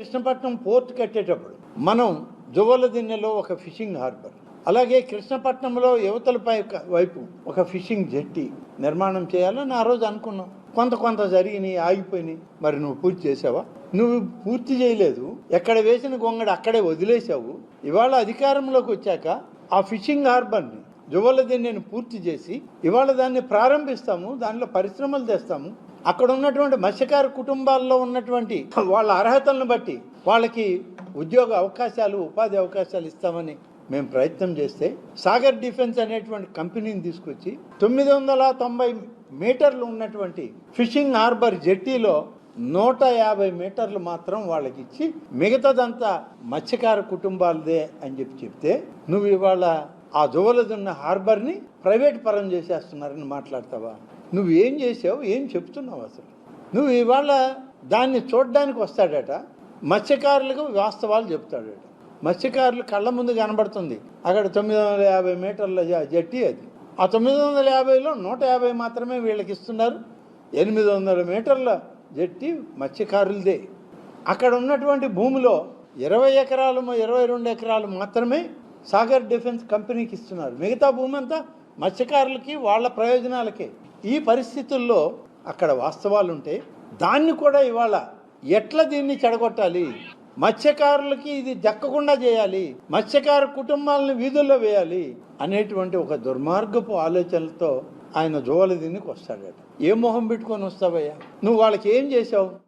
Krishnapatnam port కట్టేటప్పుడు మనం జువ్వలదిన్నెలో ఒక ఫిషింగ్ హార్బర్, అలాగే కృష్ణపట్నంలో యువతల వైపు ఒక ఫిషింగ్ జెట్టి నిర్మాణం చేయాలని ఆ రోజు అనుకున్నాం. కొంత జరిగినాయి, ఆగిపోయినాయి. మరి నువ్వు పూర్తి చేసావా? నువ్వు పూర్తి చేయలేదు. ఎక్కడ వేసిన గొంగడు అక్కడే వదిలేసావు. ఇవాళ అధికారంలోకి వచ్చాక ఆ ఫిషింగ్ హార్బర్ని జువ్వలదిన్నెను పూర్తి చేసి ఇవాళ దాన్ని ప్రారంభిస్తాము, దానిలో పరిశ్రమలు తెస్తాము. అక్కడ ఉన్నటువంటి మత్స్యకార కుటుంబాల్లో ఉన్నటువంటి వాళ్ళ అర్హతలను బట్టి వాళ్ళకి ఉద్యోగ అవకాశాలు, ఉపాధి అవకాశాలు ఇస్తామని మేము ప్రయత్నం చేస్తే సాగర్ డిఫెన్స్ అనేటువంటి కంపెనీని తీసుకొచ్చి 990 మీటర్లు ఉన్నటువంటి ఫిషింగ్ హార్బర్ జెట్టీలో 150 మీటర్లు మాత్రం వాళ్ళకి ఇచ్చి మిగతాదంతా మత్స్యకార కుటుంబాలదే అని చెప్తే నువ్వు ఇవాళ ఆ జువ్వలదిన్న హార్బర్ని ప్రైవేట్ పరం చేసేస్తున్నారని మాట్లాడతావా? నువ్వు ఏం చేసావు, ఏం చెప్తున్నావు అసలు? నువ్వు ఇవాళ దాన్ని చూడడానికి వస్తాడట, మత్స్యకారులకు వాస్తవాలు చెప్తాడట. మత్స్యకారులు కళ్ళ ముందు కనబడుతుంది అక్కడ 950 మీటర్ల జట్టి. అది ఆ 950లో 150 మాత్రమే వీళ్ళకి ఇస్తున్నారు. 800 మీటర్ల జట్టి మత్స్యకారులదే. అక్కడ ఉన్నటువంటి భూమిలో 20 ఎకరాలు 22 ఎకరాలు మాత్రమే సాగర్ డిఫెన్స్ కంపెనీకి ఇస్తున్నారు. మిగతా భూమి అంతా మత్స్యకారులకి, వాళ్ళ ప్రయోజనాలకే. ఈ పరిస్థితుల్లో అక్కడ వాస్తవాలు ఉంటే దాన్ని కూడా ఇవాళ ఎట్లా దీన్ని చెడగొట్టాలి, మత్స్యకారులకి ఇది దక్కకుండా చేయాలి, మత్స్యకార కుటుంబాలను వీధుల్లో వేయాలి అనేటువంటి ఒక దుర్మార్గపు ఆలోచనలతో ఆయన జువ్వలదిన్నెకి వస్తాడట. ఏ మొహం పెట్టుకొని వస్తావయ్యా? నువ్వు వాళ్ళకి ఏం చేసావు?